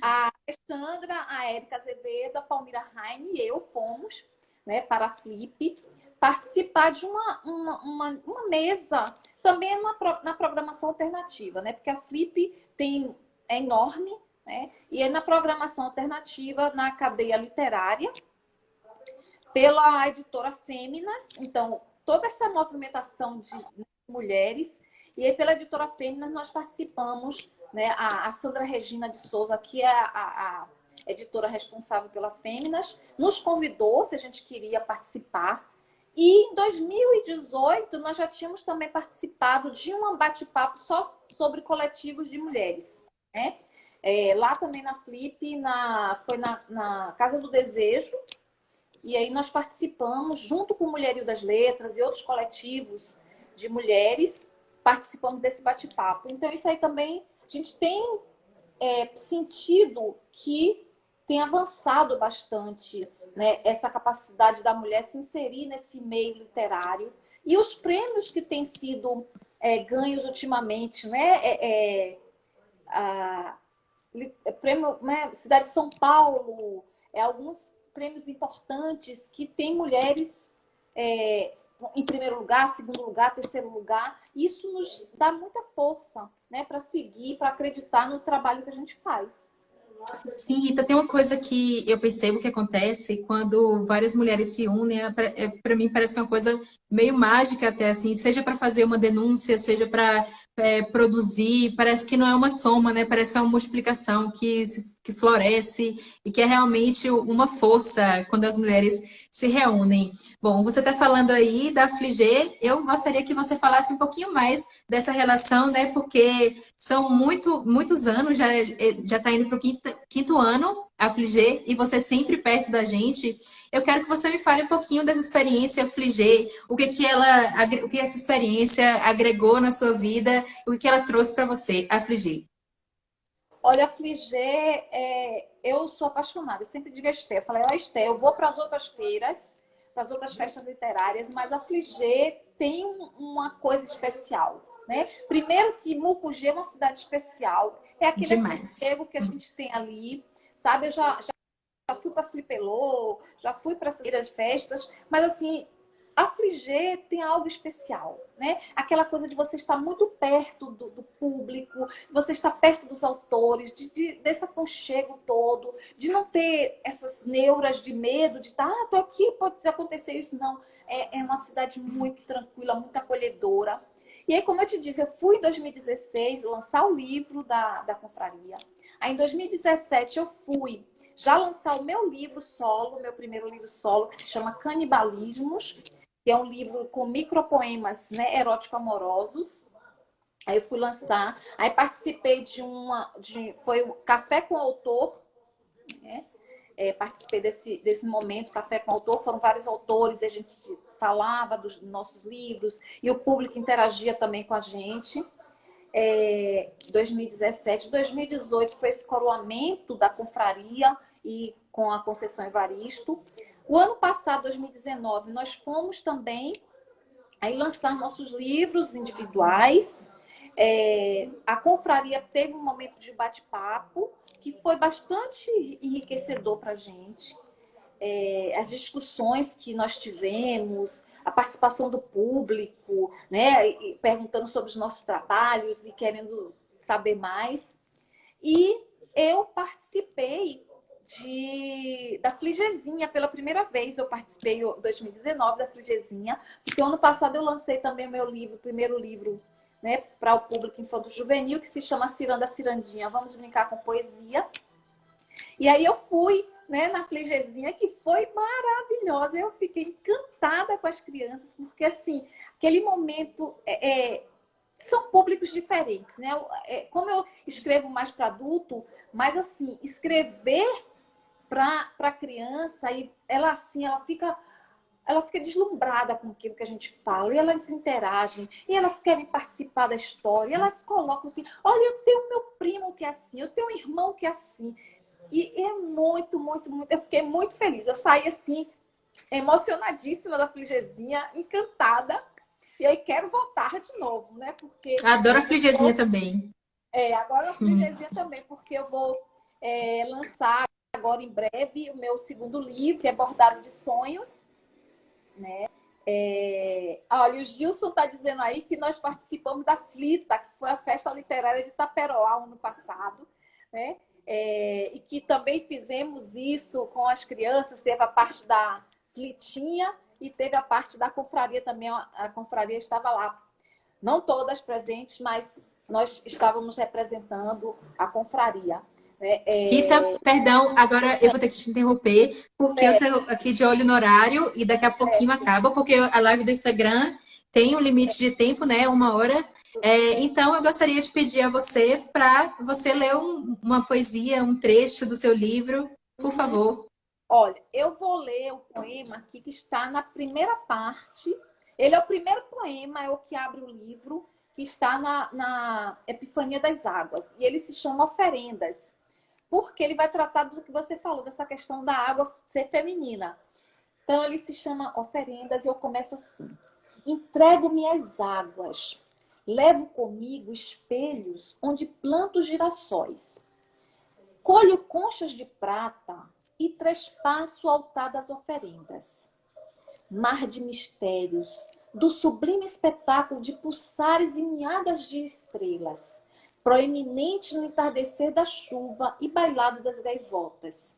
a Alexandra, a Érica Azevedo, a Palmira Raine e eu fomos, né, para a Flip participar de uma mesa também na programação alternativa, né? Porque a Flip é enorme, né? E é na programação alternativa, na cadeia literária, pela editora Fêminas. Então, toda essa movimentação de mulheres, e aí pela editora Fêminas nós participamos, né? A Sandra Regina de Souza, que é a editora responsável pela Fêminas, nos convidou se a gente queria participar. E em 2018 nós já tínhamos também participado de um bate-papo só sobre coletivos de mulheres, né? Lá também na Flip, foi na Casa do Desejo, e aí nós participamos, junto com o Mulherio das Letras e outros coletivos de mulheres, participamos desse bate-papo. Então, isso aí também, a gente tem sentido que tem avançado bastante, né, essa capacidade da mulher se inserir nesse meio literário. E os prêmios que têm sido ganhos ultimamente, né, prêmio, né, Cidade de São Paulo, alguns prêmios importantes que tem mulheres em primeiro lugar, segundo lugar, terceiro lugar. Isso nos dá muita força, né, para seguir, para acreditar no trabalho que a gente faz. Sim, Rita, tem uma coisa que eu percebo que acontece quando várias mulheres se unem, para mim parece que é uma coisa meio mágica até assim, seja para fazer uma denúncia, seja para produzir, parece que não é uma soma, né? Parece que é uma multiplicação que floresce e que é realmente uma força quando as mulheres se reúnem. Bom, você está falando aí da Fligê, eu gostaria que você falasse um pouquinho mais dessa relação, né? Porque são muitos anos, já está indo para o quinto ano a Fligê, e você sempre perto da gente. Eu quero que você me fale um pouquinho dessa experiência Fligê, o que essa experiência agregou na sua vida, o que ela trouxe para você, a Fligê. Olha, a Fligê, eu sou apaixonada. Eu sempre digo a Esté, eu falei, Esté, eu vou para as outras feiras, para as outras festas literárias, mas a Fligê tem uma coisa especial, né? Primeiro que Mucugê é uma cidade especial, é aquele Demais. aconchego que a gente tem ali, sabe? Eu já fui para Flipelô, já fui para essas festas, mas assim, a Fligê tem algo especial, né? Aquela coisa de você estar muito perto do público, você estar perto dos autores, desse aconchego todo, de não ter essas neuras de medo, de estar, tô aqui, pode acontecer isso. Não, é uma cidade muito tranquila, muito acolhedora. E aí, como eu te disse, eu fui em 2016 lançar o livro da confraria. Aí, em 2017, eu fui já lançar o meu livro solo, meu primeiro livro solo, que se chama Canibalismos, que é um livro com micropoemas, né, erótico-amorosos. Aí eu fui lançar, aí participei foi o Café com o Autor, né? Participei desse momento, Café com o Autor, foram vários autores, a gente falava dos nossos livros, e o público interagia também com a gente. 2017, 2018 foi esse coroamento da confraria e com a Conceição Evaristo. O ano passado, 2019, nós fomos também aí lançar nossos livros individuais. A confraria teve um momento de bate-papo que foi bastante enriquecedor para a gente. as discussões que nós tivemos, a participação do público, né, e perguntando sobre os nossos trabalhos e querendo saber mais. E eu participei da Fligezinha pela primeira vez. Eu participei em 2019 da Fligezinha, porque ano passado eu lancei também o meu livro, o primeiro livro, né, para o público infanto-juvenil, que se chama Ciranda Cirandinha, Vamos Brincar com Poesia. E aí eu fui, né, na Fligezinha, que foi maravilhosa. Eu fiquei encantada com as crianças, porque assim, aquele momento são públicos diferentes, né? Como eu escrevo mais para adulto, mas assim, escrever para criança, e ela assim, ela fica deslumbrada com aquilo que a gente fala, e elas interagem, e elas querem participar da história, e elas colocam assim, olha, eu tenho meu primo que é assim, eu tenho um irmão que é assim. E é muito, muito, muito, eu fiquei muito feliz. Eu saí assim, emocionadíssima da Fligezinha, encantada. E aí quero voltar de novo, né? Porque Adoro a Frigezinha também. agora a Fligezinha também, porque eu vou lançar agora em breve o meu segundo livro, que é Bordado de Sonhos, né? Olha, o Gilson está dizendo aí que nós participamos da Flita, que foi a festa literária de Taperoá ano passado, né? E que também fizemos isso com as crianças, teve a parte da Flitinha e teve a parte da confraria também, a confraria estava lá. Não todas presentes, mas nós estávamos representando a confraria. Rita, perdão, agora eu vou ter que te interromper, porque eu estou aqui de olho no horário e daqui a pouquinho acaba, porque a live do Instagram tem um limite de tempo, né? 1 hora. Então, eu gostaria de pedir a você para você ler uma poesia, um trecho do seu livro, por favor. Olha, eu vou ler o poema aqui que está na primeira parte. Ele é o primeiro poema, é o que abre o livro, que está na Epifania das Águas. E ele se chama Oferendas, porque ele vai tratar do que você falou, dessa questão da água ser feminina. Então, ele se chama Oferendas e eu começo assim. Entrego-me às águas, levo comigo espelhos onde planto girassóis. Colho conchas de prata e trespasso o altar das oferendas. Mar de mistérios, do sublime espetáculo de pulsares e ninhadas de estrelas, proeminente no entardecer da chuva e bailado das gaivotas.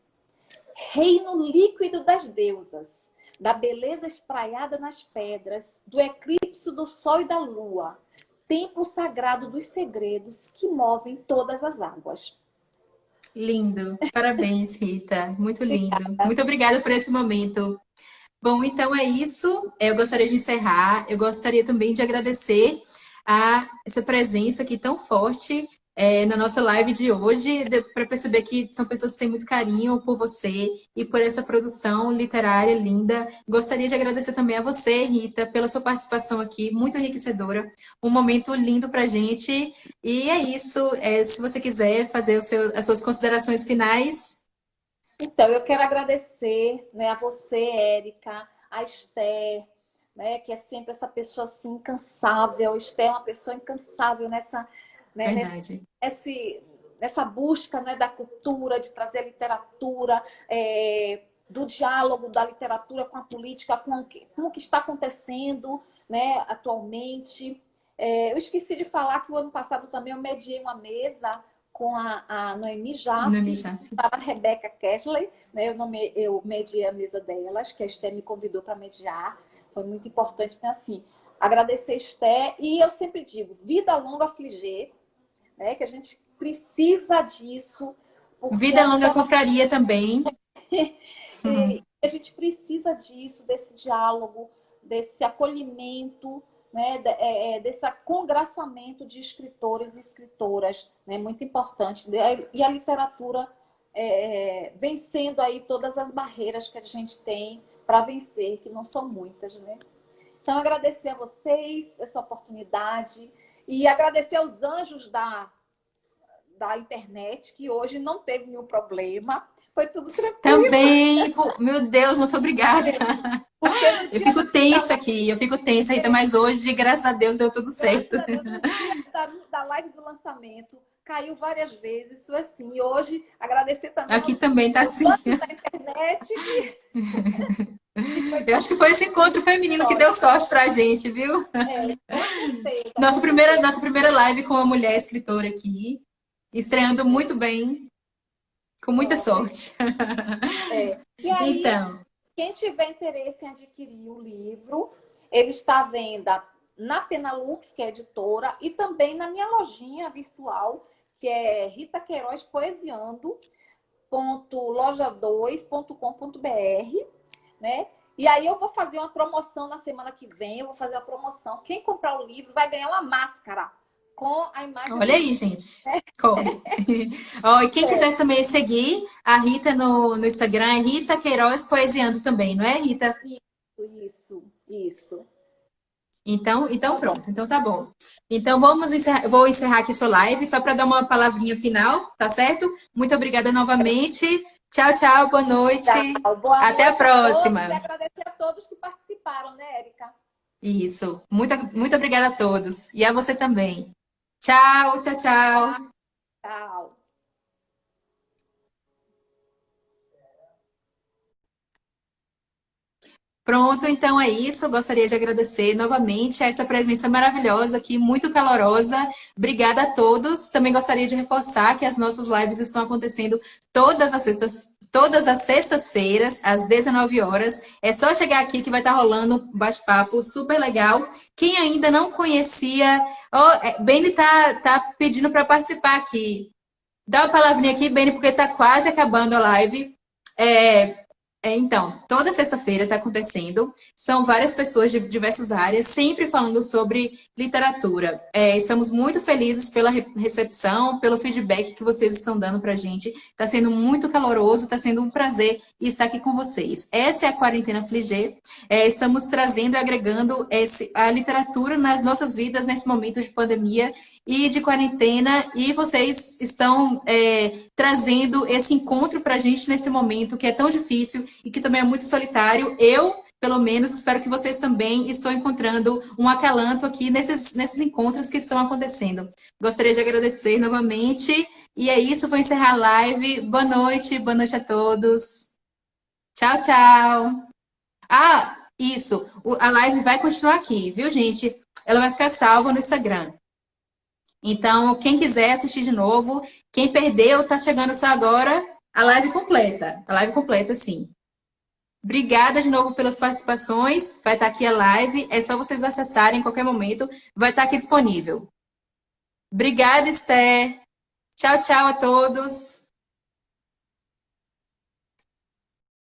Reino líquido das deusas, da beleza espraiada nas pedras, do eclipse do sol e da lua, templo sagrado dos segredos que movem todas as águas. Lindo. Parabéns, Rita. Muito lindo. Muito obrigada por esse momento. Bom, então é isso. Eu gostaria de encerrar. Eu gostaria também de agradecer a essa presença aqui tão forte na nossa live de hoje, para perceber que são pessoas que têm muito carinho por você e por essa produção literária linda. Gostaria de agradecer também a você, Rita, pela sua participação aqui, muito enriquecedora. Um momento lindo para a gente. E é isso. Se você quiser fazer as suas considerações finais. Então, eu quero agradecer, né, a você, Érica, a Esther, né, que é sempre essa pessoa assim, incansável. A Esther é uma pessoa incansável nessa busca, né, da cultura, de trazer a literatura, do diálogo da literatura com a política, com o que está acontecendo, né, atualmente. Eu esqueci de falar que o ano passado também eu mediei uma mesa com a Noemi Jaffe, a Rebeca Kesley, né? Eu mediei a mesa delas, que a Esther me convidou para mediar. Foi muito importante, né? Assim, agradecer a Esther. E eu sempre digo, vida longa Fliger, né? Que a gente precisa disso. Vida longa confraria também. E a gente precisa disso, desse diálogo, desse acolhimento, né, desse congraçamento de escritores e escritoras, né, muito importante. E a literatura vencendo aí todas as barreiras que a gente tem para vencer, que não são muitas, né? Então, agradecer a vocês essa oportunidade e agradecer aos anjos da internet, que hoje não teve nenhum problema. Foi tudo tranquilo. Também, meu Deus, muito obrigada. Eu fico tensa aqui, Rita, mas hoje, graças a Deus, deu tudo certo. No dia da live do lançamento, caiu várias vezes, isso assim. E hoje, agradecer também Aqui também tá assim. da internet. Eu acho que foi esse encontro feminino que deu sorte pra gente, viu? Com certeza. Nossa primeira live com uma mulher escritora aqui, estreando muito bem, com muita sorte. E aí, Então, quem tiver interesse em adquirir o livro, ele está à venda na Penalux, que é editora, e também na minha lojinha virtual, que é Rita Queiroz Poesiando.loja2.com.br, né? E aí eu vou fazer uma promoção na semana que vem, eu vou fazer uma promoção. Quem comprar o livro vai ganhar uma máscara com a imagem. olha aí, gente. Corre. Ó, e quem quiser também seguir a Rita no Instagram, é Rita Queiroz Poesiando também, não é, Rita? Isso. Então pronto, então tá bom. Então vou encerrar aqui sua live, só para dar uma palavrinha final, tá certo? Muito obrigada novamente. Tchau, tchau, boa noite. Até a próxima. E agradecer a todos que participaram, né, Érica? Isso. Muito obrigada a todos. E a você também. Tchau, tchau, tchau. Tchau. Pronto, então é isso. Gostaria de agradecer novamente a essa presença maravilhosa aqui, muito calorosa. Obrigada a todos. Também gostaria de reforçar que as nossas lives estão acontecendo todas as sextas-feiras, às 19 horas. É só chegar aqui que vai estar rolando um bate-papo super legal. Quem ainda não conhecia, Beni tá pedindo para participar aqui. Dá uma palavrinha aqui, Beni, porque está quase acabando a live. Então, toda sexta-feira está acontecendo. São várias pessoas de diversas áreas, sempre falando sobre literatura. Estamos muito felizes pela recepção, pelo feedback que vocês estão dando para a gente. Está sendo muito caloroso, está sendo um prazer estar aqui com vocês. Essa é a Quarentena Fligê. Estamos trazendo e agregando a literatura nas nossas vidas nesse momento de pandemia e de quarentena, e vocês estão trazendo esse encontro para a gente nesse momento que é tão difícil e que também é muito solitário. Eu, pelo menos, espero que vocês também estão encontrando um acalanto aqui nesses encontros que estão acontecendo. Gostaria de agradecer novamente, e é isso, vou encerrar a live. Boa noite a todos. Tchau, tchau. Isso, a live vai continuar aqui, viu, gente? Ela vai ficar salva no Instagram. Então, quem quiser assistir de novo, quem perdeu, tá chegando só agora, a live completa, sim. Obrigada de novo pelas participações, vai estar aqui a live, é só vocês acessarem em qualquer momento, vai estar aqui disponível. Obrigada, Esther. Tchau, tchau a todos.